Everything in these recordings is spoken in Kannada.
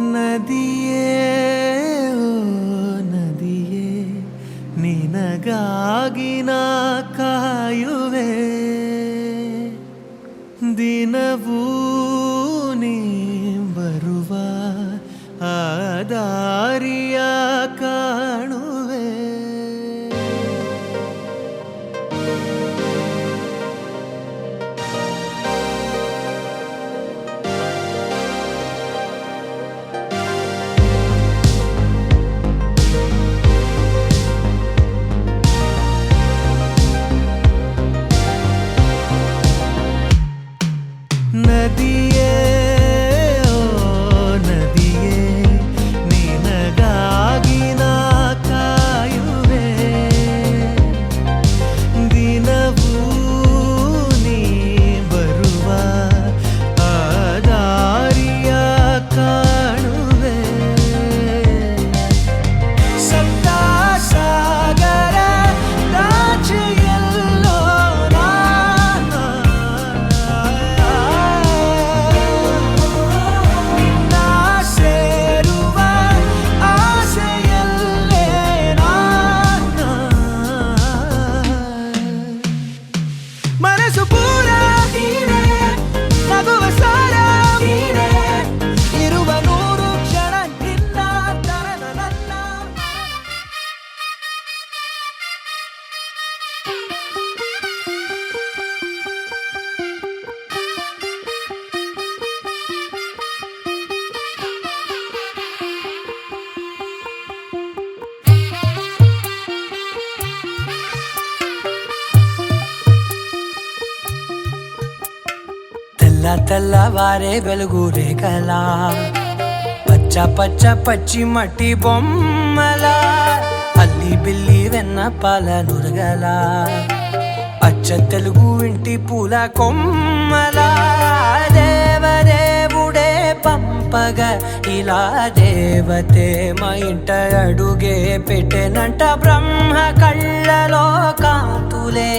ನದಿಯೇ ಓ ನದಿಯೇ ನಿನಗಾಗಿ ನಾ ಕಾಯುವೆ ದಿನವೂ ನೀ ಬರುವ ಆ ದಾರಿಯ ಕಾಣುವೆ ನದಿಯೇ ಓ ನದಿಯೇ ನಿನಗಾಗಿ ನಾ ಕಾಯುವೆ ದಿನವೂ ನೀ ಬರುವ ಆ ದಾರಿಯ ಕಾಣುವೆ ಸಪ್ತ ಸಾಗರ ದಾಚೆಯಲ್ಲೋ ಮನಸ್ಸು ಪೂರ ನೀನೇ ನಗುವ ಸಾರ ನೀನೇ ಇರುವ ನೂರು ಕ್ಷಣ ನಿನ್ನ ತರದ ನನ್ನ తెల్లవారే వెలుగు రేఖలా పచ్చ పచ్చ పచ్చి మట్టి బొమ్మలా అల్లి బిల్లి వెన్న పాల నురగలా అచ్చ తెలుగు ఇంటి పూల కొమ్మలా దేవదేవుడే పంపగ ఇలా దేవతే మా ఇంట అడుగే పెట్టెనంట బ్రహ్మ కళ్ళలో కాంతులే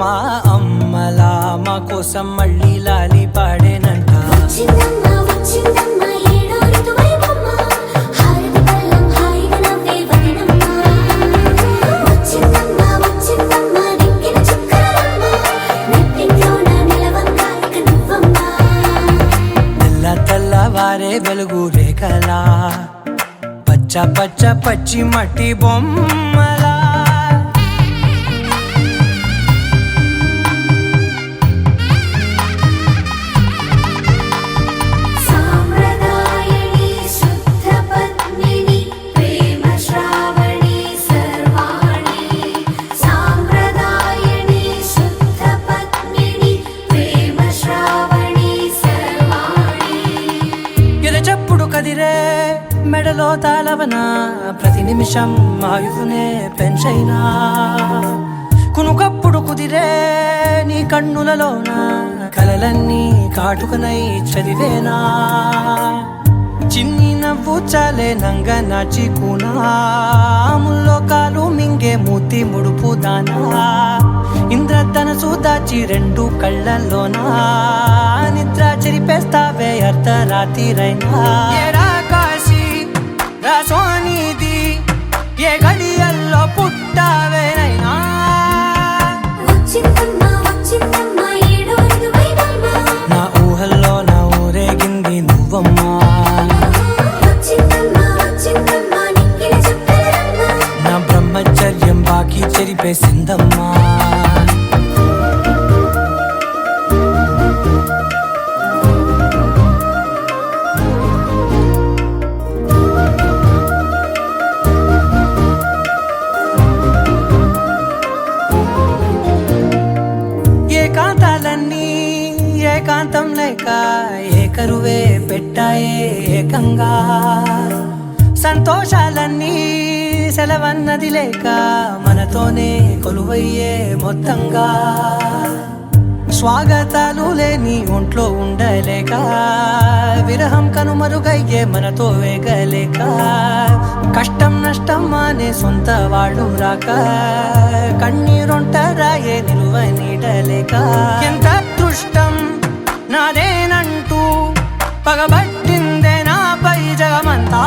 మా అమ్మలా మా కోసం మళ్ళీ లాలి పాడేనంట తెల్లవారే వెలుగు రేఖలా పచ్చ పచ్చ పచ్చి మట్టి బొమ్మలా కదిరే మెడలో తాళవన ప్రతి నిమిషం ఆయువునే పెంచైనా కునుకప్పుడు కుదిరే నీ కన్నులలోన కలలన్నీ కాటుకనై చదివేనా చిన్ని నవ్వు చాలే నంగ నాచి కూనాముల్లో కాలు మింగే మూతి ముడుపు దానా ఇంద్రధనసు దాచి రెండు కళ్ళల్లోనా నిద్ర చెరిపేస్తావే అర్ధరాత్రిరైనా కాశీ రాసోనిది ఏ గడియల్లో పుట్టావేనైనా నా ఊహల్లో నా ఊరేగింది నువ్వమ్మా నా బ్రహ్మచర్యం బాకీ చెరిపేసిందమ్మా ఏకాంతాలన్నీ ఏకాంతం లేక ఏకరువే పెట్టాయే ఏకంగా సంతోషాలన్నీ సెలవన్నది లేక మనతోనే కొలువయ్యే మొత్తంగా స్వాగతాలు లేని ఒంట్లో ఉండలేక విరహం కనుమరుగయ్యే మనతో వేగలేక కష్టం నష్టం అనే సొంత వాళ్ళు రాక కన్నీరొంటరాయే నిలువ నీడలేక ఎంత అదృష్టం నాదేనంటూ పగబట్టిందే నాపై జగమంతా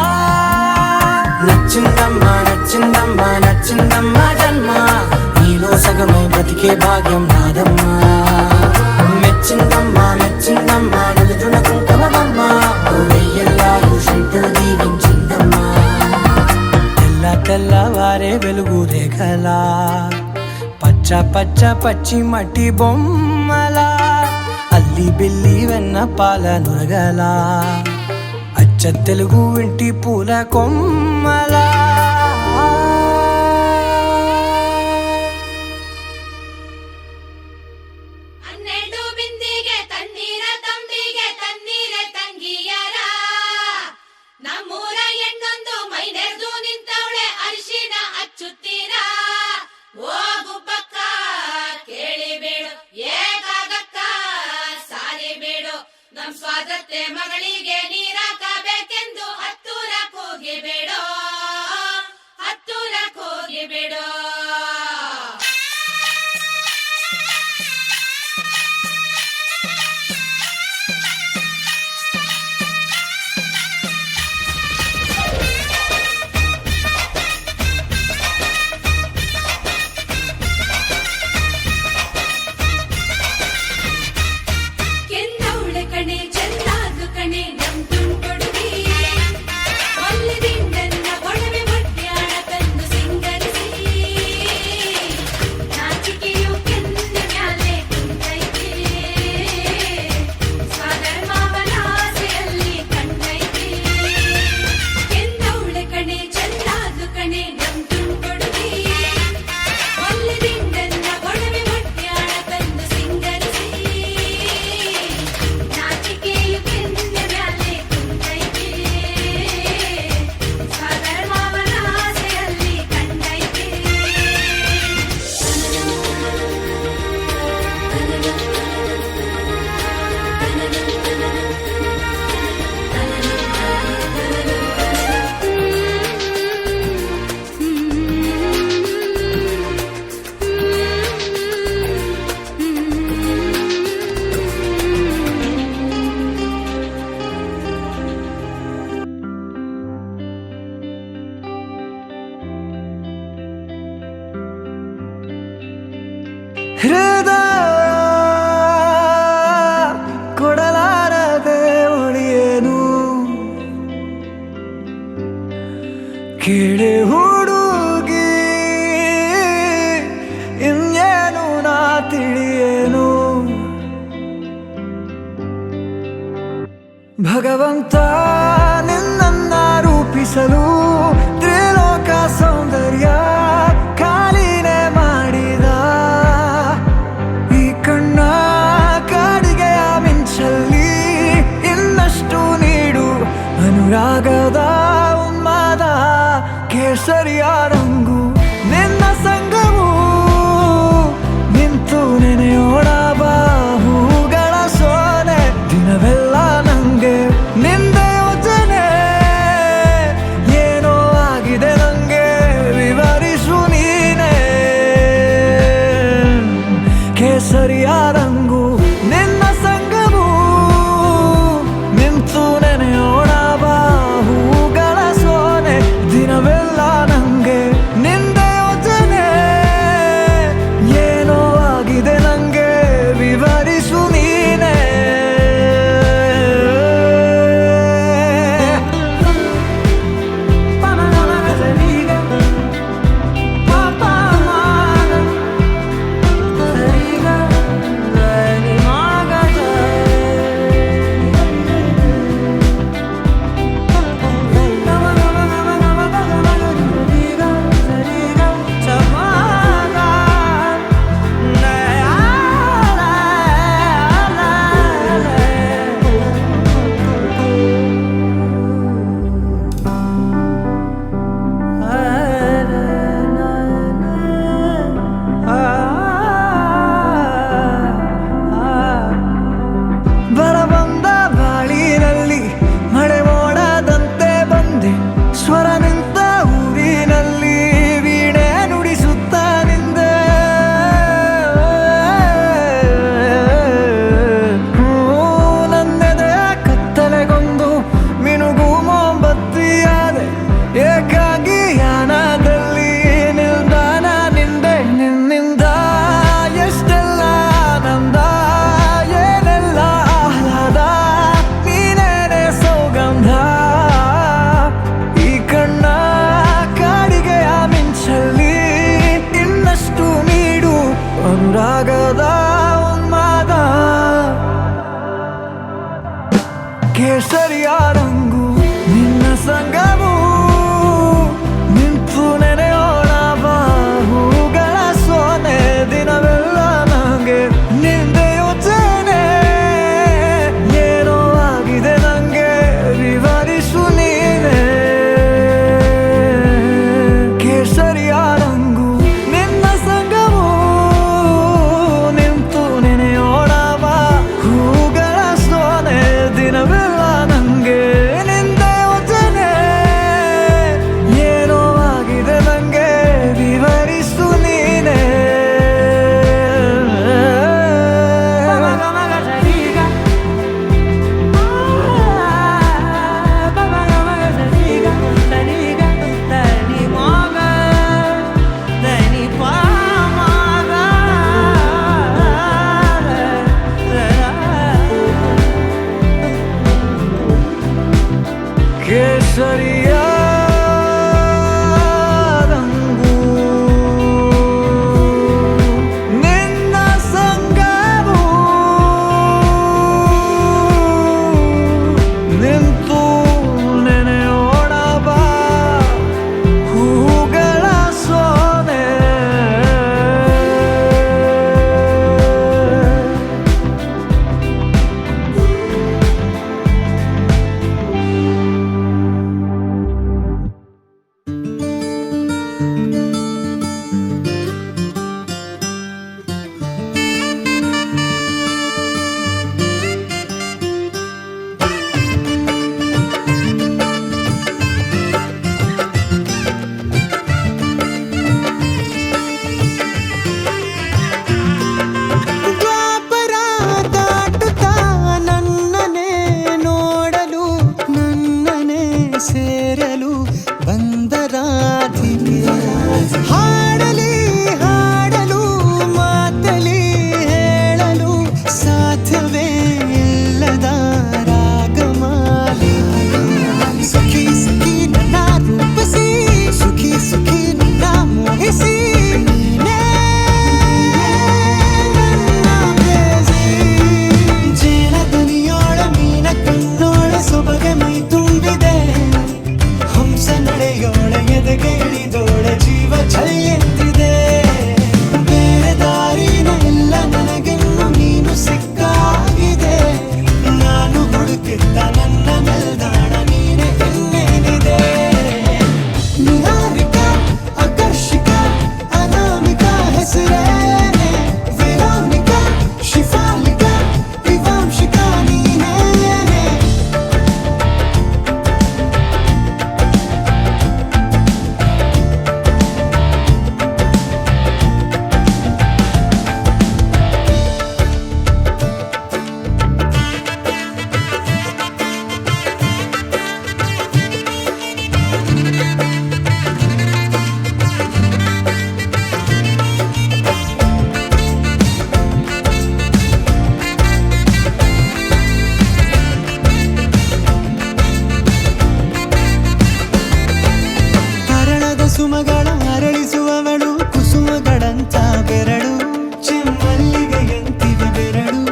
నచ్చిందమ్మా నచ్చిందమ్మా నచ్చిందమ్మా జన్మ నీలో సగమై బ్రతికే భాగ్యం నాదమ్మా మెచ్చిందమ్మా మెచ్చిందమ్మా నలుదున కుంకుమమ్మా వెయ్యల్లాలు శంకరు దీవించిందమ్మా తెల్ల తెల్లవారే వెలుగు రేఖలా పచ్చ పచ్చ పచ్చి మట్టి బొమ్మలా అల్లి బిల్లి వెన్న పాల నురగలా అచ్చ తెలుగు ఇంటి పూల కొమ్మలా ಸ್ವಾತಂತ್ರ್ಯ ಮಗಳಿಗೆ ನೀರಾಕಬೇಕೆಂದು ಹತ್ತೂರ ಕೂಗಿಬೇಡೋ ಹತ್ತೂರ ಕೂಗಿಬೇಡೋ ಹೃದಯ ಕೊಡಲಾರದೆ ಉಳಿಯೇನು ಕೇಳಿ ಹುಡುಗಿ ಇನ್ನೇನು ನಾ ತಿಳಿಯೇನು ಭಗವಂತ ನಿನ್ನನ್ನ ರೂಪಿಸಲು ತ್ರಿಲೋಕ ಸೌಂದರ್ಯ ಕಾಲಿನೇ ಮಾಡಿದ ಈ ಕಣ್ಣ ಕಾಡಿಗೆಯ ಮಿಂಚಲ್ಲಿ ಇನ್ನಷ್ಟು ನೀಡು ಅನುರಾಗದ ಉನ್ಮಾದ ಕೇಸರಿಯ ರಂಗು ನಿನ್ನ ಸಂಗವು ನಿಂತು ನೆನೆಯೋಣ ಬಾಹುಗಳ ಸೋನೆ ದಿನವೆಲ್ಲ ನಂಗೆ ನಿಂದೆ ಯೋಚನೆ ಏನೋ ಆಗಿದೆ ನಂಗೆ ವಿವರಿಸು ನೀನೆ ಕೇಸರಿಯ ರಂಗು ನಿನ್ನ ಸಂಗವು ನಿಂತು ನೆನೆಯೋಣ ಬಾಹುಗಳ ಸೋನೆ ದಿನವೆಲ್ಲ ನಂಗೆ ನಿಂದೆ ಯೋಚನೆ ಏನೋ ಆಗಿದೆ ನಂಗೆ ವಿವರಿಸು ನೀನೆ ಕೇಸರಿಯ ರಂಗು ನಿನ್ನ ಸಂಗವು ನಿಂತು ನೆನೆಯೋಣ ಬಾಹುಗಳ ಸೋನೆ ದಿನವೆಲ್ಲ ನಂಗೆ ನಿಂದೆ ಯೋಚನೆ ಏನೋ ಆಗಿದೆ ನಂಗೆ ವಿವರಿಸು ನೀನೆ ಕೇಸರಿಯ ರಂಗು ನಿನ್ನ ಸಂಗವು ನಿಂತು ನೆನೆಯೋಣ ಬಾಹುಗಳ ಸೋನೆ ದಿನವೆಲ್ಲ ನಂಗೆ ನಿಂದೆ ಯೋಚನೆ ಏನೋ ಆಗಿದೆ ನಂಗೆ ವಿವರಿಸು ನೀನೆ ಕೇಸರಿಯ ರಂಗು ನಿನ್ನ ಸಂಗವು ನಿಂತು ನೆನೆಯೋಣ ಬಾ ಹೂಗಳ ಸೋನೆ ದ್ವಾಪರ ದಾಟುತ್ತಾ ನನ್ನನೆ ನೋಡಲು ನನ್ನನೆ ಸೇರಲು ಬಂದ ರಾಧಿಕೆ ಹಾಡಲಿ ಹಾಡಲು ಮಾತಲಿ ಹೇಳಲು ಸಾಧ್ಯವೇ ಇಲ್ಲದ ರಾಗಮಾಲಿಕೆ ಸಖಿ ಸಖಿ ನನ್ನ ರೂಪಿಸಿ ಸುಖಿ ಸುಖಿ ನನ್ನ ಮೋಹಿಸಿ ನೀನೇ ಜೇನ ದನಿಯೋಳ ಮೀನ ಕಣ್ಣೋಳ ಸೊಬಗೆ ಮೈ ತುಂಬಿದೆ ಹಂಸ ನಡೆಯೋಳ ಎದೆಗೆ ಇಳಿದೋಳ ಜೀವ ಛೈ ಎಂದಿದೆ ಬೇರೆ ದಾರಿನ ಎಲ್ಲ ನನಗೆನ್ನು ನೀನು ಸಿಕ್ಕಾಗಿದೆ ನಾನು ಹುಡುಕಿದ್ದ ನನ್ನ ನಿಲ್ದಾಣ ನೀನೆ ಇನ್ನೇನಿದೆ ನಿಹಾರಿಕ ಆಕರ್ಷಿಕ ಅನಾಮಿಕ ಹೆಸರೇನೆ ವೆರೋನಿಕ ಶಿಫಾಲಿಕ ವಿವಾಂಶಿಕ ನೀನೇನೆ ಹರಣದ ಸುಮಗಳ ಅರಳಿಸುವವಳು ಕುಸುಮಗಳಂತ ಬೆರಳು ಚೆಮ್ಮಲ್ಲಿಗೆಯಂತಿವೆ ಬೆರಳು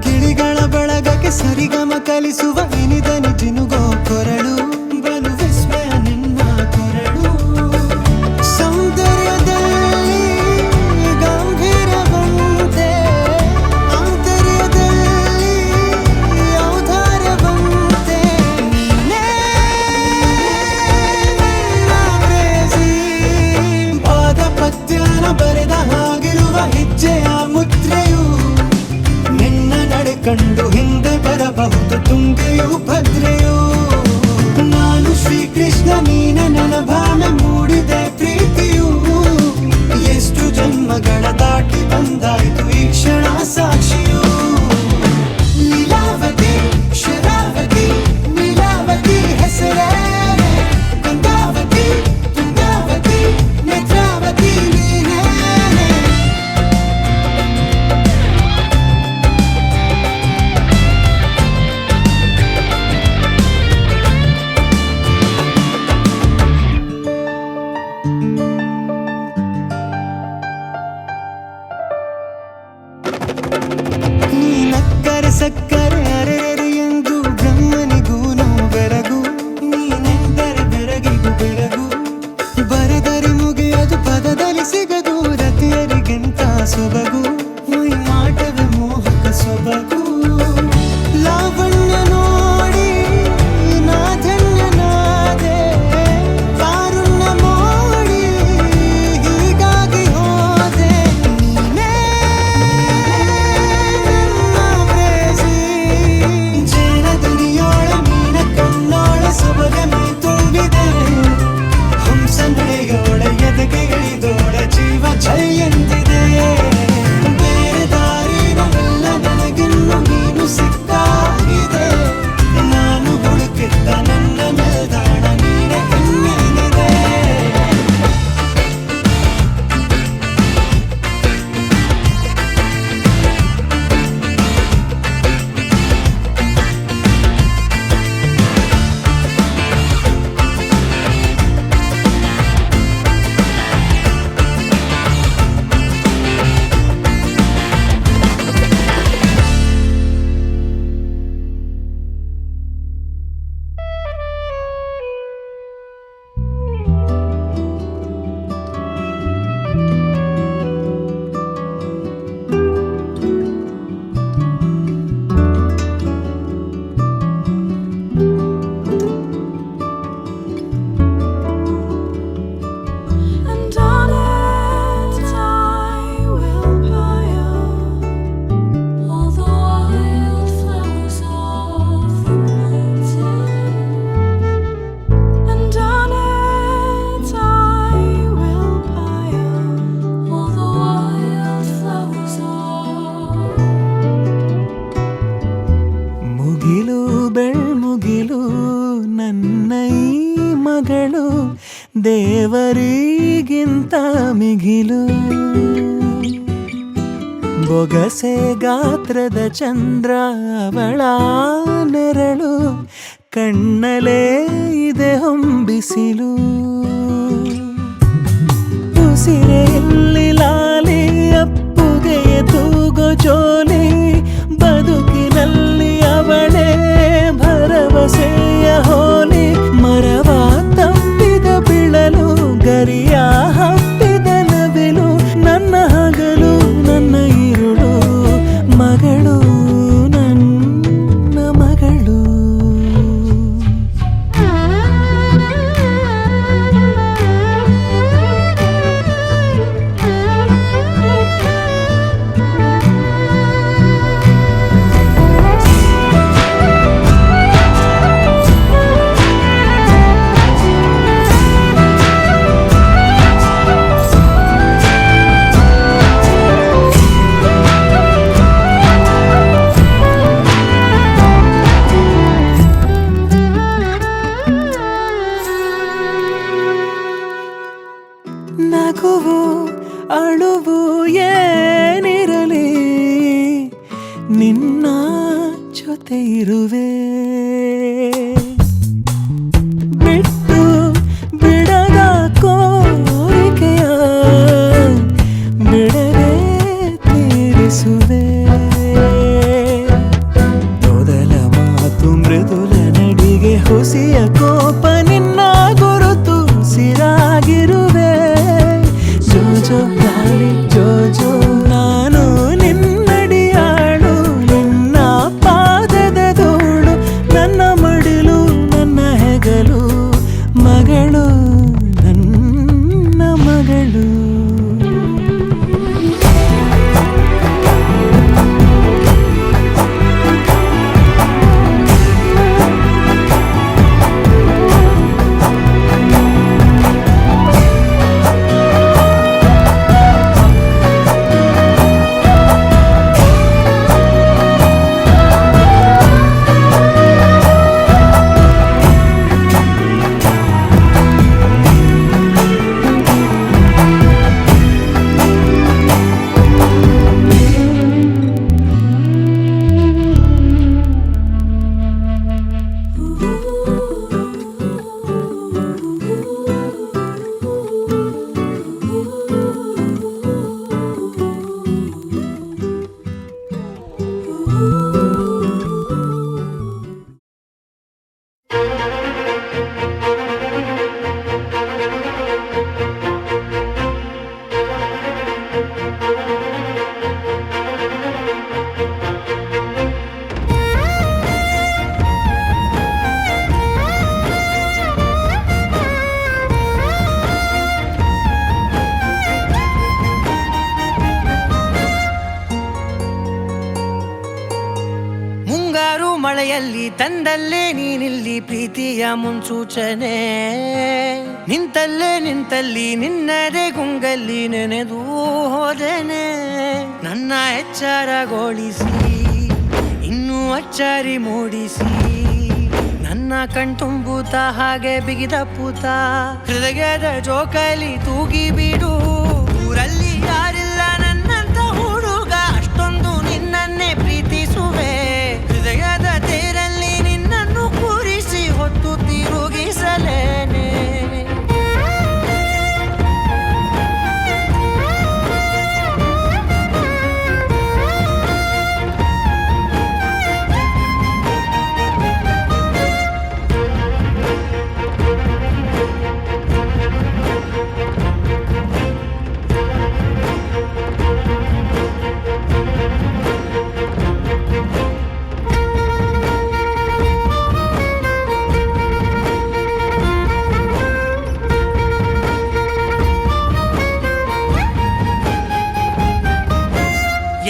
ಗಿಳಿಗಳ ಬಳಗಕ್ಕೆ ಸರಿಗಮ ಕಲಿಸುವ ಇನಿದನಿ ಜಿನುಗೋ ಕೊರಳು ಬಲು ವಿಸ್ಮಯ ನಿನ್ನ ಕೊರಳು ಸೌಂದರ್ಯದಲ್ಲಿ ಗಂಭೀರವಂತೆ ಆಂತರ್ಯದಲ್ಲಿ ಔದಾರ್ಯವಂತೆ ನೀನೇ ಪಾದ ಪದ್ಯನ ಬರೆದ ಹಾಗಿರುವ ಹೆಜ್ಜೆಯ ಮುದ್ರೆಯು ನಿನ್ನ ನಡೆ ಕಂಡು ಹಿಂದೆ ಬರಬಹುದು ತುಂಗೆಯು ಭದ್ರೆಯು ನಾನು ಶ್ರೀಕೃಷ್ಣ ನೀನೆ ನನ್ನ ಭಾವನೆ ಮೂಡಿದೆ ಪ್ರೀತಿಯು ಎಷ್ಟು ಜನ್ಮಗಳ ದಾಟಿ ಬಂದಾಯ್ತು ಈ ಕ್ಷಣ ಸಾಕ್ಷಿಯು ಲೀಲಾವತಿ ಶರಾವತಿ ನೀಲಾವತಿ ಹೆಸರೇನೆ ಗಂಗಾವತಿ ತುಂಗಾವತಿ ನೇತ್ರಾವತಿ ನೀನೇನೆ ನೀ ನಕ್ಕರೆ ಸಕ್ಕರೆ ಅರೆರೆ ಎಂದು ಬ್ರಹ್ಮ ಸಿಗದು ರತಿಯರಿಗಿಂತ ಸೊಬಗು ಮೈಮಾಟವೇ ಮೋಹಕ ಸೊಬಗು ಲಾವಣ್ಯ ನೋಡಿ ನಾ ಧನ್ಯನಾದೆ ಕಾರುಣ್ಯ ಮೋಡಿ ಹೀಗಾಗಿ ಹೋದೆ ನೀನೇ ನನ್ನ ಪ್ರೇಸಿ ಜೇನ ದುನಿಯೋಳ ಮೀನ ಕಣ್ಣೋಳ ಸೊಬಗ ಮೈ ತುಂಬಿದೆ ಹಂಸ ನಡೆಯೋಳ ಎದೆಗೆ ಇಳಿದೋಳ ಜೀವ ಛೈ ಎಂದಿದೆ ಬೇರೆ ದಾರಿನವೆಲ್ಲ ನನಗಿನ್ನು ನೀನು ಸಿಕ್ಕಾಗಿದೆ ನಾನು ಹುಡುಕಿದ್ದ ನನ್ನ ನಿಲ್ದಾಣ ನೀನೆ ಇನ್ನೇನಿದೆ And on it I will pile all the wild flowers of the mountain. And on it I will pile all the wild flowers of. ಮುಗಿಲು ಬೆಳ್ಮುಗಿಲು ನನ್ನ ಈ ಮಗಳು ದೇವರಿಗಿಂತ ಮಿಗಿಲು ಬೊಗಸೆ ಗಾತ್ರದ ಚಂದ್ರ ಅವಳ ನೆರಳು ಕಣ್ಣಲೇ ಇದೆ ಹೊಂಬಿಸಿಲು ಉಸಿರೆಯಲ್ಲಿ ಲಾಲಿ ಅಪ್ಪುಗೆಯ ತೂಗೋ ಜೋಲಿ ಬದುಕಿನಲ್ಲಿ ಅವಳೇ ಭರವಸೆಯ ಹೋಲಿ ಮರವ ತಪ್ಪಿದ ಬಿಳಲು ಗರಿಯ ಹಬ್ಬಿದ ನವಿಲು ನನ್ನ ಹಗಲು ನನ್ನ ಇರುಳು ಮಗಳು ನನ್ನ ಮಗಳು ನಗುವು ಅಳುವು ಏನಿರಲಿ ನಿನ್ನ ಜೊತೆ ಇರುವೆ ಬಿಟ್ಟು ಬಿಡದ ಕೋರಿಕೆಯ ಬಿಡದೆ ತೀರಿಸುವೆ ಮೊದಲ ಮಾತು ಮೃದುಲ ನಡಿಗೆ ಹುಸಿಯ ಕೋಪ ನಿನ್ನ ಗುರುತು ಸಿರಾಗಿರುವೆ ಜೋಜೋ ಲಾಲಿ ಜೋಜೋ ನಾನು ನಿನ್ನಡಿಯಾಳು ನಿನ್ನ ಪಾದದ ಧೂಳು ನನ್ನ ಮಡಿಲು ನನ್ನ ಹೆಗಲು ಮಗಳು ನನ್ನ ಮಗಳು ಮಳೆಯಲ್ಲಿ ತಂದಲ್ಲೇ ನೀನಿಲ್ಲಿ ಪ್ರೀತಿಯ ಮುನ್ಸೂಚನೆ ನಿಂತಲ್ಲಿ ನಿನ್ನದೇ ಗುಂಗಲ್ಲಿ ನೆನೆದು ಹೋದನೆ ನನ್ನ ಎಚ್ಚರಗೊಳಿಸಿ ಇನ್ನೂ ಅಚ್ಚರಿ ಮೂಡಿಸಿ ನನ್ನ ಕಣ್ತುಂಬುತ್ತ ಹಾಗೆ ಬಿಗಿದ ಪೂತ ಹೃದಯದ ಜೋಕಾಲಿ ತೂಗಿ ಬಿಡು ಊರಲ್ಲಿ ಯಾರಿಲ್ಲ ನನ್ನಂತ ಹುಡುಗ ಅಷ್ಟೊಂದು ನಿನ್ನನ್ನೇ ಪ್ರೀತಿಸುವೆ ಹೃದಯದ ತೇರಲ್ಲಿ ನಿನ್ನನ್ನು ಕೂರಿಸಿ ಹೊತ್ತು ತಿರುಗಿಸಲೇನೆ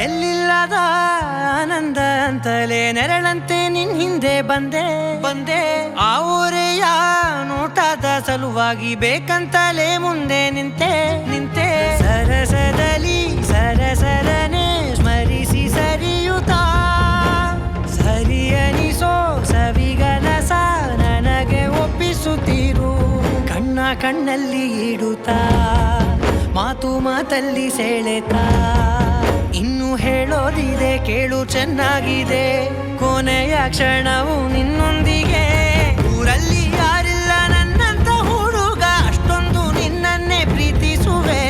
ಎಲ್ಲಿಲ್ಲದ ಆನಂದ ಅಂತಲೇ ನೆರಳಂತೆ ನಿನ್ ಹಿಂದೆ ಬಂದೆ ಆ ಊರೆಯ ನೋಟದ ಸಲುವಾಗಿ ಬೇಕಂತಲೇ ಮುಂದೆ ನಿಂತೆ ಸರಸರನೆ ಸ್ಮರಿಸಿ ಸರಿಯುತ್ತಾ ಸರಿ ಅನಿಸೋ ಸವಿಗನಸ ನನಗೆ ಒಪ್ಪಿಸುತ್ತೀರು ಕಣ್ಣಲ್ಲಿ ಇಡುತ್ತಾ ಮಾತಲ್ಲಿ ಸೆಳೆತಾ ಇನ್ನು ಹೇಳೋದಿದೆ ಕೇಳು ಚೆನ್ನಾಗಿದೆ ಕೊನೆಯ ಕ್ಷಣವು ನಿನ್ನೊಂದಿಗೆ ಊರಲ್ಲಿ ಯಾರಿಲ್ಲ ನನ್ನಂತ ಹುಡುಗ ಅಷ್ಟೊಂದು ನಿನ್ನನ್ನೇ ಪ್ರೀತಿಸುವೆ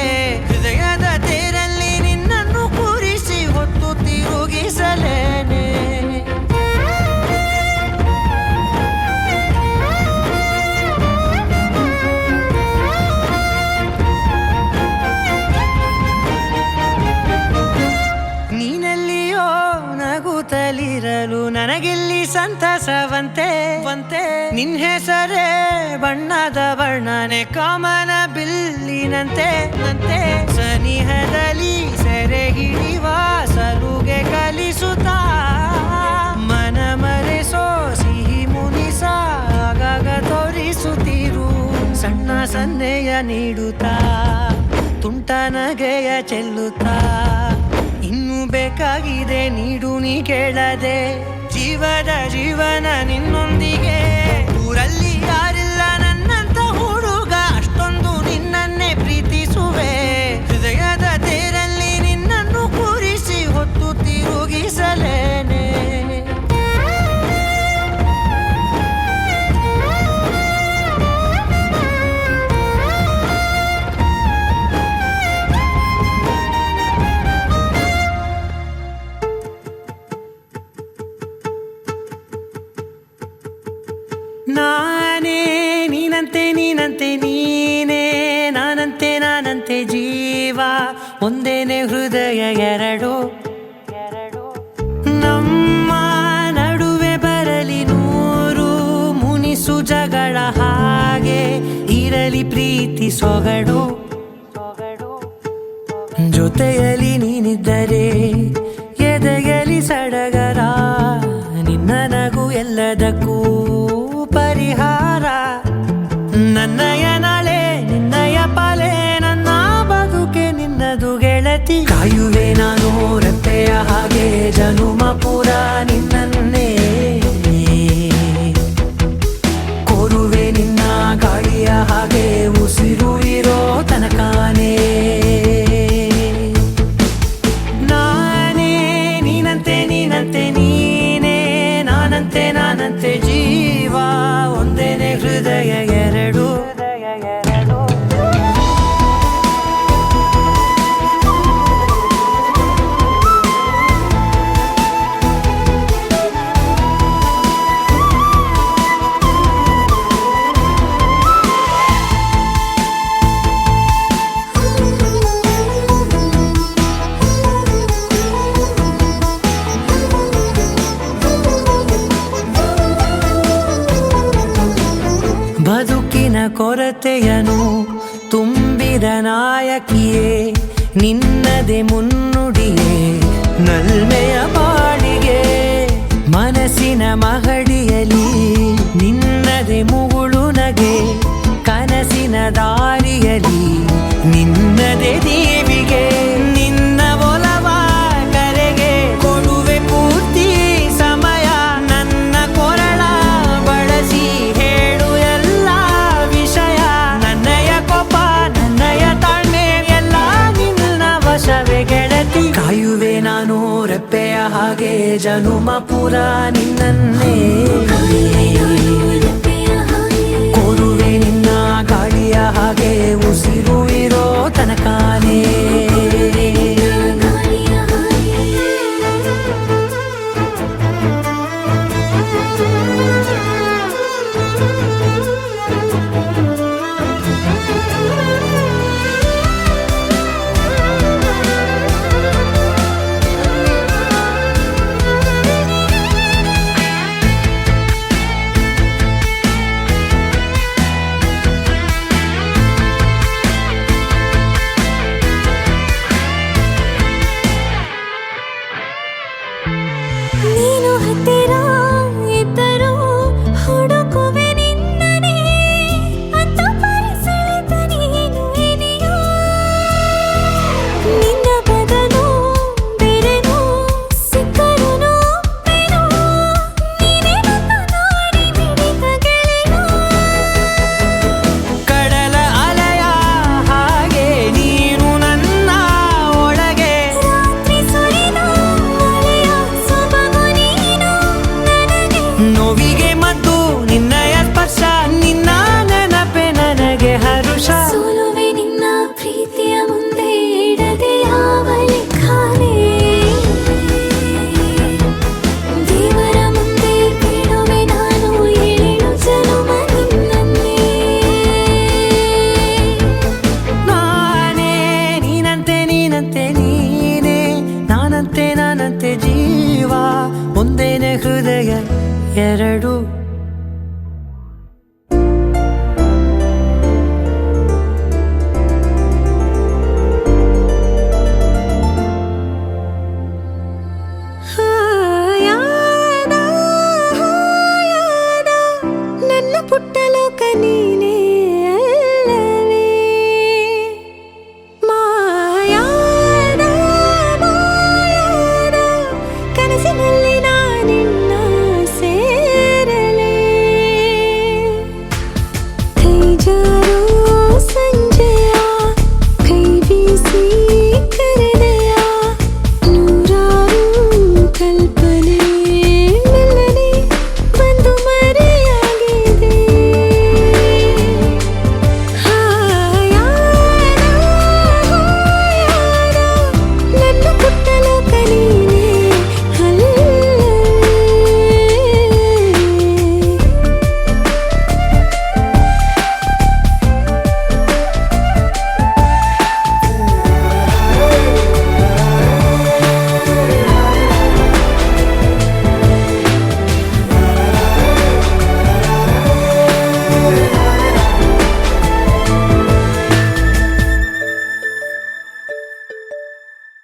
ಹೃದಯದ ತೇರಲ್ಲಿ ನಿನ್ನನ್ನು ಕೂರಿಸಿ ಹೊತ್ತು ತಿರುಗಿಸಲೇನೆ ನಗುತ್ತಲಿರಲು ನನಗಿಲ್ಲಿ ಸಂತಸವಂತೆ ನಿನ್ ಹೆಸರೇ ಬಣ್ಣದ ವರ್ಣನೆ ಕಾಮನ ಬಿಲ್ಲಿನಂತೆ ಸನಿಹದಲ್ಲಿ ಸೆರೆ ಹಿಡಿಯುವ ಸಲುಗೆ ಕಲಿಸುತ್ತಾ ಮನ ಮರೆಸೋ ಸಿಹಿ ಮುನಿಸ ಆಗಾಗ ತೋರಿಸುತ್ತಿರು ಸಣ್ಣ ಸನ್ನೆಯ ನೀಡುತ್ತಾ ತುಂಟ ನಗೆಯ ಚೆಲ್ಲುತ್ತಾ ಇನ್ನು ಬೇಕಾಗಿದೆ ನೀಡು ನೀ ಕೇಳದೆ ಜೀವನ ನಿನ್ನೊಂದಿಗೆ ಊರಲ್ಲಿ ಯಾರಿಲ್ಲ ನನ್ನಂತ ಹುಡುಗ ಅಷ್ಟೊಂದು ನಿನ್ನನ್ನೇ ಪ್ರೀತಿಸುವೆ ಹೃದಯದ ತೇರಲ್ಲಿ ನಿನ್ನನ್ನು ಕೂರಿಸಿ ಹೊತ್ತು ತಿರುಗಿಸಲೇನೆ ನಾನೇ ನೀನಂತೆ ನೀನೇ ನಾನಂತೆ ಜೀವ ಒಂದೇನೆ ಹೃದಯ ಎರಡು ನಮ್ಮ ನಡುವೆ ಬರಲಿ ನೂರು ಮುನಿಸು ಜಗಳ ಹಾಗೆ ಇರಲಿ ಪ್ರೀತಿ ಸೊಗಡು ಜೊತೆಯಲ್ಲಿ ನೀನಿದ್ದರೆ ಎದೆಯಲಿ ಸಡಗರ ನಿನ್ನ ನಗು ಎಲ್ಲದಕ್ಕೂ ಪರಿಹಾರ ನನ್ನಯ ನಾಳೆ ನಿನ್ನಯ ಪಾಲೆ ನನ್ನ ಬದುಕೆ ನಿನ್ನದು ಗೆಳತಿ ಕಾಯುವೆ ನಾನು ರೆಪ್ಪೆಯ ಹಾಗೆ ಜನುಮ ಪುರ ನಿನ್ನನ್ನೇ ಕೋರುವೆ ನಿನ್ನ ಗಾಳಿಯ ಹಾಗೆ ಉಸಿರು ಇರೋ ತನಕಾನೇ ನಾನೇ ನೀನಂತೆ ನೀನೇ ನಾನಂತೆ ಜೀವ ಒಂದೇನೆ ಹೃದಯ ಎರಡು ಬದುಕಿನ ಕೊರತೆಯನು ತುಂಬಿದ ನಾಯಕಿಯೇ ನಿನ್ನದೆ ಮುನ್ನುಡಿಯೇ ನಲ್ಮೆಯ ಬಾಳಿಗೆ ಮನಸ್ಸಿನ ನಿನ್ನ ಮಹಡಿಯಲಿ ನಿನ್ನದೆ ಮುಗುಳು ನಗೆ ಕನಸಿನ ದಾರಿಯಲಿ ನಿನ್ನದೆ ದೇವಿಗೆ ನಿನ್ನ ಒಲವ ಕರೆಗೆ ಕೊಡುವೆ ಪೂರ್ತಿ ಸಮಯ ನನ್ನ ಕೊರಳ ಬಳಸಿ ಹೇಳು ಎಲ್ಲ ವಿಷಯ ನನ್ನಯ ಕೋಪ ನನ್ನಯ ತಾಳ್ಮೆ ಎಲ್ಲ ನಿನ್ನ ವಶವೇ ಗೆಳತಿ ಕಾಯುವೆ ನಾನು ರೆಪ್ಪೆಯ ಹಾಗೆ ಜನುಮ ಪುರ ನಿನ್ನನ್ನೇ ಕೋರುವೆ ನಿನ್ನ ಗಾಳಿಯ ಹಾಗೆ ಉಸಿರು ಇರೋ ತನಕಾನೇ ನೀನು ಹತ್ತಿರ ಇದ್ದರೂ ಹುಡುಕುವೆ ನಿನ್ನನೇ ಅಂತ ಪರಿಸೆಳೆದ ನೀನು ಇದೆಯೋ ನಿನ್ನ ಬದಲು ಬೇರೆನೋ ಸಿಕ್ಕರೂ ಒಪ್ಪೆನೋ ನೀನೇ ನನ್ನ ನಾಡಿ ಮಿಡಿದ ಗೆಳೆಯೋ ಕಡಲ ಅಲೆಯ ಹಾಗೆ ನೀನು ನನ್ನ ಒಳಗೆ ರಾತ್ರಿ ಸುರಿದ ಮಳೆಯ ಸೊಬಗು ನೀನು ನನಗೆ ನೋವಿಗೆ ಮದ್ದು ನಿನ್ನಯ ಸ್ಪರ್ಶ ನಿನ್ನ ನೆನಪೆ ನನಗೆ ಹರುಷ ಸೋಲುವೆ ನಿನ್ನ ಪ್ರೀತಿಯ ಮುಂದೆ ಇಡದೆ ಯಾವ ಲೆಕ್ಕನೇ ದೇವರ ಮುಂದೆ ಬೀಳುವೆ ನಾನು 7 ಜನುಮ ನಿನ್ನನ್ನೇ ನಾನೇ ನೀನಂತೆ ನೀನಂತೆ ನೀನೇ ನಾನಂತೆ ನಾನಂತೆ ಜೀವ ಒಂದೇನೆ ಹೃದಯ ಎರಡು ಹಾಯಾದ ಹಾಯಾದ ನನ್ನ ಪುಟ್ಟ ಲೋಕ ನೀನೇ ಅಲ್ಲವೇ ಮಾಯಾದ ಮಾಯಾದ ಕನಸಿನಲ್ಲಿ ನಾನಿನ್ನ ಸೇರಲೇ ಕೈ ಜಾರೋ ಸಂಜೆಯ ಕೈ ಬೀಸಿ ಕರೆದೆಯ ನೂರಾರು ಕಲ್ಪನೆ ಮೆಲ್ಲನೆ ಬಂದು ಮರೆಯಾಗಿದೆ ಹಾಯಾದ ಹಾಯಾದ ನನ್ನ ಪುಟ್ಟ ಲೋಕ ನೀನೇ ಅಲ್ಲವೇ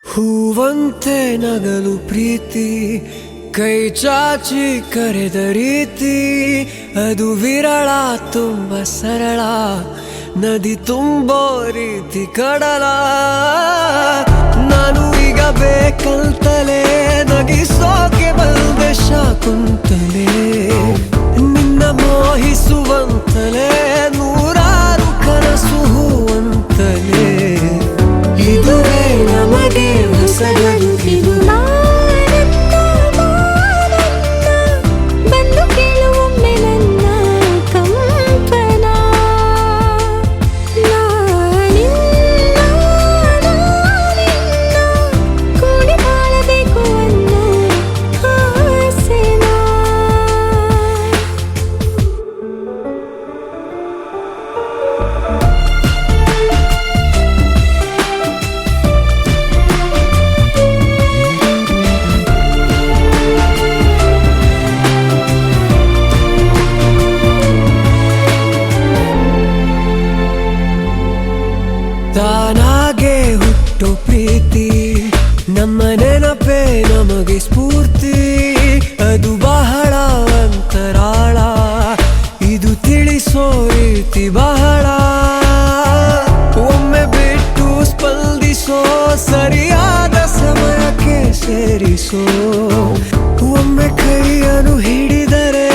ಹೂವಂತೆ ನಗಲು ಪ್ರೀತಿ ಕೈ ಚಾಚಿ ಕರೆದ ರೀತಿ ಅದು ವಿರಳ ತುಂಬ ಸರಳ ನದಿ ತುಂಬೋ ರೀತಿ ಕಡಲ ನಾನು ಈಗ ಬೇಕಂತಲೇ ನಗಿಸೋಕೆ ಬಂದೆ ಶಾಕುಂತಲೇ ನಿನ್ನ ಮೋಹಿಸುವಂತಲೇ ನೂರಾರು ಕನಸು ಹೂವಂತಲೇ ಇದುವೇ ನಮಗೆ ಹೊಸ ಬದುಕಿದು ಮಾನಂದ ಮಾನಂದ ಬಂದು ಕೇಳುವೊಮ್ಮೆ ನನ್ನ ಕಂಪನ ನಾನಿನ್ನ ಕೂಡಿ ಬಾಳಬೇಕು ಅನ್ನೋ ಆಸೆನಾ ತಾನಾಗೆ ಹುಟ್ಟು ಪ್ರೀತಿ ನಮ್ಮ ನೆನಪೇ ನಮಗೆ ಸ್ಫೂರ್ತಿ ಅದು ಬಹಳ ಒಮ್ಮೆ ಕೈಯನ್ನು ಹಿಡಿದರೆ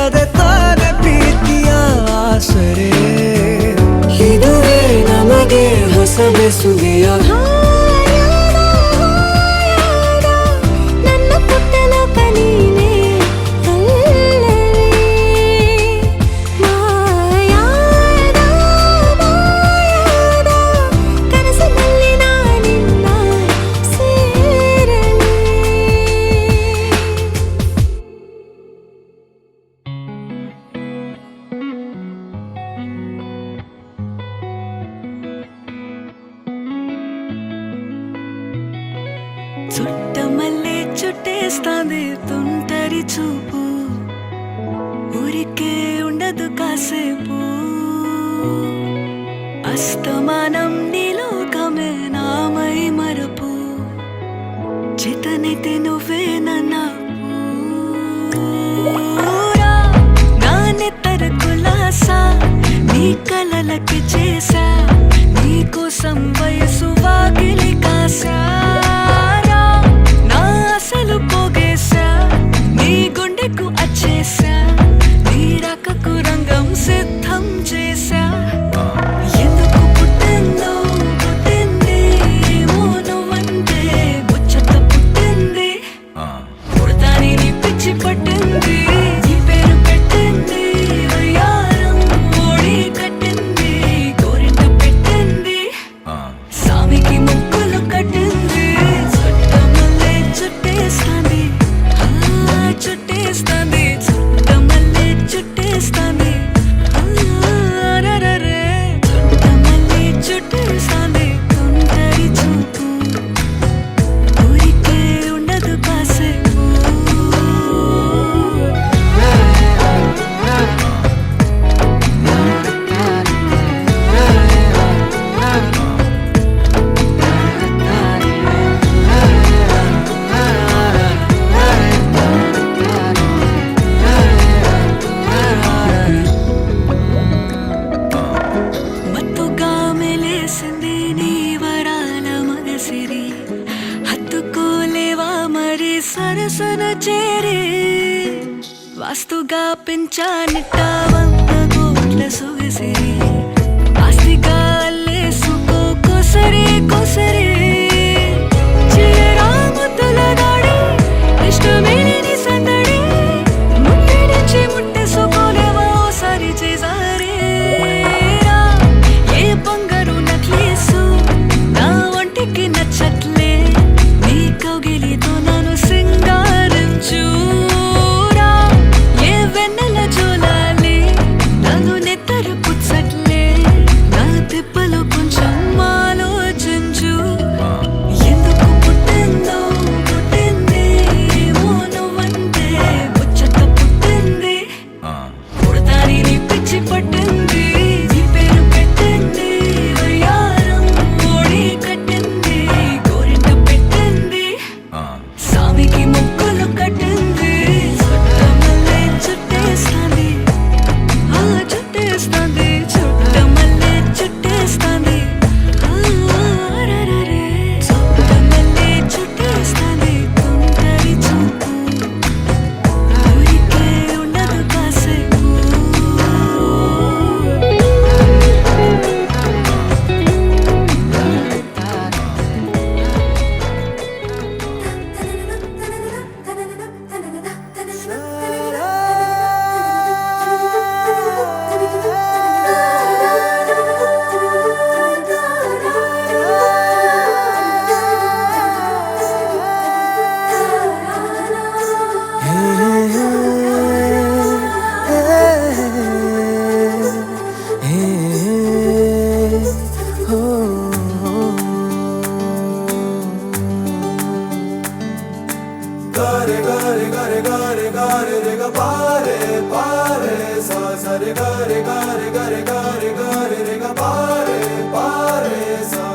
ಅದೇ ತಾನೇ ಪ್ರೀತಿಯ ಆಸರೆ. ಇದುವೇ ನಮಗೆ ಹೊಸ ಬೆಸುಗೆಯ ನನ್ನ ಪುಟ್ಟ ಲೋಕ ನೀನೇ ಅಲ್ಲವೇ. ಮಾಯಾದ ಕನಸಿನಲ್ಲಿ ನಾನಿನ್ನ ಸೇರಲಿ. చుట్టమల్లే చుట్టేస్తాంది తుంటరి చూపు, ఊరికే ఉండదు కాసేపు. అస్తమానం నీలోకమే నామై మరపు, చేతనైతే నువ్వే నన్నా పూరా. నా నెత్తర కులాసా నీ కలలకి చేసా, నీ కోసం వయసు వాకిలి కాసా. అసలు పోగేశా నీ గుండెకు అచ్చేసా, నీ రాకకు రంగం సిద్ధం చేశా. ఎందుకు పుట్టిందో పుట్టింది ఏమో నువ్వంటే ముచ్చట పుట్టింది. పుడతాని నీ పిచ్చి పట్టింది, నీ పేరు పెట్టింది వయ్యారం ఓడి కట్టింది, గోరింట పెట్టింది, సామికి ముక్కులు కట్టింది. చుట్టేస్తాంది చుట్టేస్తాంది చుట్టమల్లె చుట్టేస్తాంది రరే చుట్టమల్లె చుట్టేస్తాంది తుంటరి చూపు, ఊరికే ఉండదు కాసేపు. మత్తుగా మెలేసింది నీ వరాల మగసిరి, హత్తుకోలేవా మరి సరసన చేరి. వాస్తుగా పెంచానిట్ట 100 కోట్ల సొగసిరి, ఆస్తిగా అల్లేసుకో కొసరి కొసరి. చిరాముతుల దాడి ఇష్టమేని సందడి, ముట్టడించి ముట్టేసుకోలేవా ఓసారి చేసారి. ఏ బంగారు నక్లేసు నా ఒంటికి నచ్చట్లే, నీ కౌగిలితో నన్ను సింగారించురా. ఏ వెన్నెల జోలాలి నన్ను నెత్తరు పుచ్చట్లే, నా తిప్పలు కొంచెం ఆలోచించు. ఎందుకు పుట్టిందో పుట్టింది ఏమో నువ్వంటే ముచ్చట పుట్టింది. పుడతాని నీ పిచ్చి పట్టింది, నీ పేరు పెట్టింది వయ్యారం ఓడి కట్టింది, గోరింట పెట్టింది, సామికి ముక్కులు కట్టింది. చుట్టమల్లె చుట్టేస్తాంది చుట్టేస్తాంది చుట్టమల్లె చుట్టేస్తాంది రరే చుట్టమల్లె చుట్టేస్తాంది తుంటరి చూపు, ఊరికే ఉండదు కాసేపు. gare gare gare gare gare re ga pare pare sa sa re gare gare gare gare gare re ga pare pare sa.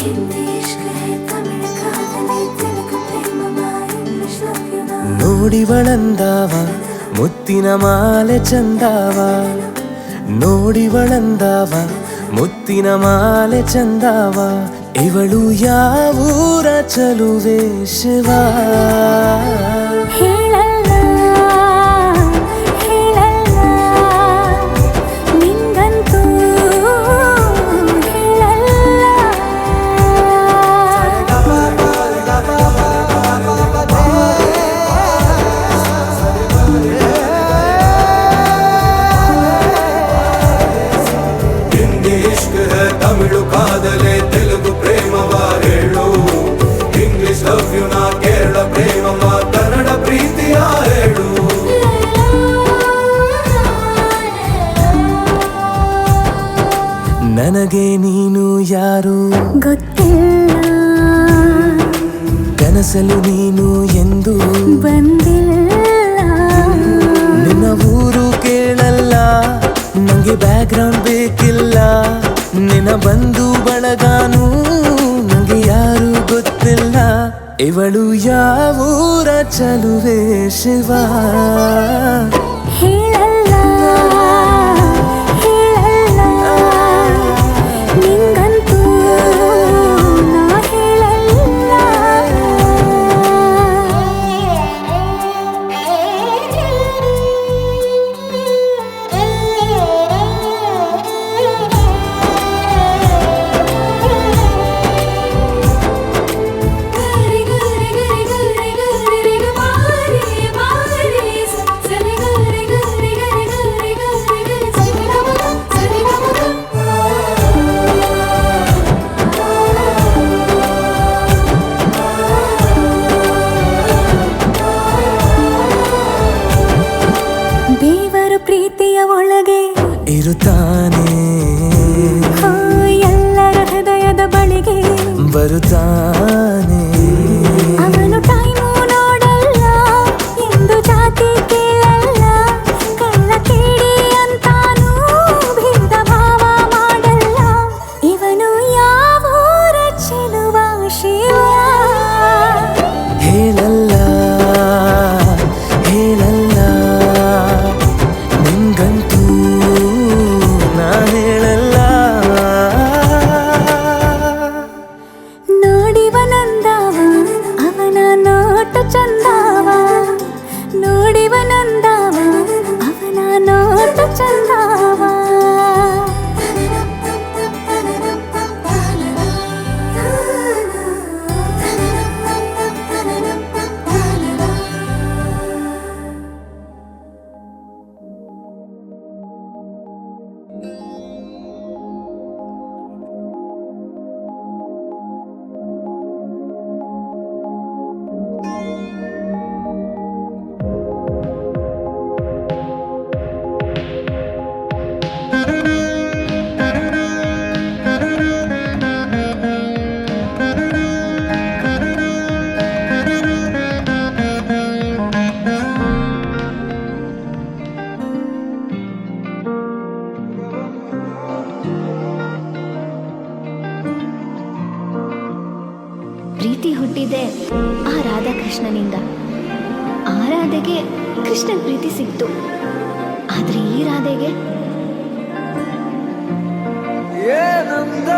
Hindi इश्क है तमिल कादली तेलुगु प्रेम इंग्लिश लव यू ना. ನೋಡಿವಳಂದಾವ ಮುತ್ತಿನ ಮಾಲೆ ಚಂದಾವ, ನೋಡಿವಳಂದಾವ ಮುತ್ತಿನ ಮಾಲೆ ಚಂದಾವ. ಇವಳು ಯಾವೂರ ಚಲುವೆ ಶಿವ ಹೇಳಲ್ಲ ಹೇಳಲ್ಲ ನಿಂಗಂತೂ ಹೇಳಲ್ಲ ಹಿಂದಿ ಇಷ್ಕ್ ಹೈ ತಮಿಳು ಕಾದಲೆ ತೆಲುಗು ಪ್ರೇಮವ ಹೇಳು ಇಂಗ್ಲಿಷ್ ಲವ್ ಯು ನಾ ಕೇರಳ ಪ್ರೇಮವ ಕನ್ನಡ ಪ್ರೀತಿಯ ಹೇಳು ನನಗೆ ನೀನು ಯಾರು ಗೊತ್ತಿಲ್ಲ ಕನಸಲು ನೀನು ಎಂದು ಬಂದಿಲ್ಲ ನಿನ್ನ ಊರು ಕೇಳಲ್ಲ ನಂಗೆ ಬ್ಯಾಕ್ಗ್ರೌಂಡ್ ಬೇಕಿಲ್ಲ ನಿನ್ನ ಬಂಧು ಬಳಗಾನು ನಂಗೆ ಯಾರು ಗೊತ್ತಿಲ್ಲ ಇವಳು ಯಾವೂರ ಚಲುವೆ ಶಿವ ಹೇಳಲ್ಲ ಹೇಳಲ್ಲ ನಿಂಗಂತೂ ನಾ ದೇವರು ಪ್ರೀತಿಯ ಒಳಗೆ ಇರುತ್ತಾನೆ ಎಲ್ಲರ ಹೃದಯದ ಬಳಿಗೆ ಬರುತ್ತಾನೆ ಅವನು ಟೈಮು ನೋಡಲ್ಲ ಎಂದು ಜಾತಿ ಕೇಳಲ್ಲ ಕಳ್ಳ ಕೇಳಿ ಅಂತಾನೂ ಭೇದ ಭಾವ ಮಾಡಲ್ಲ ಇವನು ಯಾವೂರ ಚೆಲುವ ಶಿವ ಹೇಳಲ್ಲ ಹೇಳಲ್ಲ ನಿಂಗಂತೂ ನಾ ಹೇಳಲ್ಲ ನೋಡಿವನಂದವ ಅವನ ನೋಟ ಚಂದವ ನೋಡಿವನಂದವ ಅವನ ನೋಟ ಚಂದವ ಪ್ರೀತಿ ಹುಟ್ಟಿದೆ ಆ ರಾಧಾಕೃಷ್ಣನಿಂದ. ಆ ರಾಧೆಗೆ ಕೃಷ್ಣನ್ ಪ್ರೀತಿ ಸಿಕ್ತು, ಆದ್ರೆ ಈ ರಾಧೆಗೆ ಏನಂದ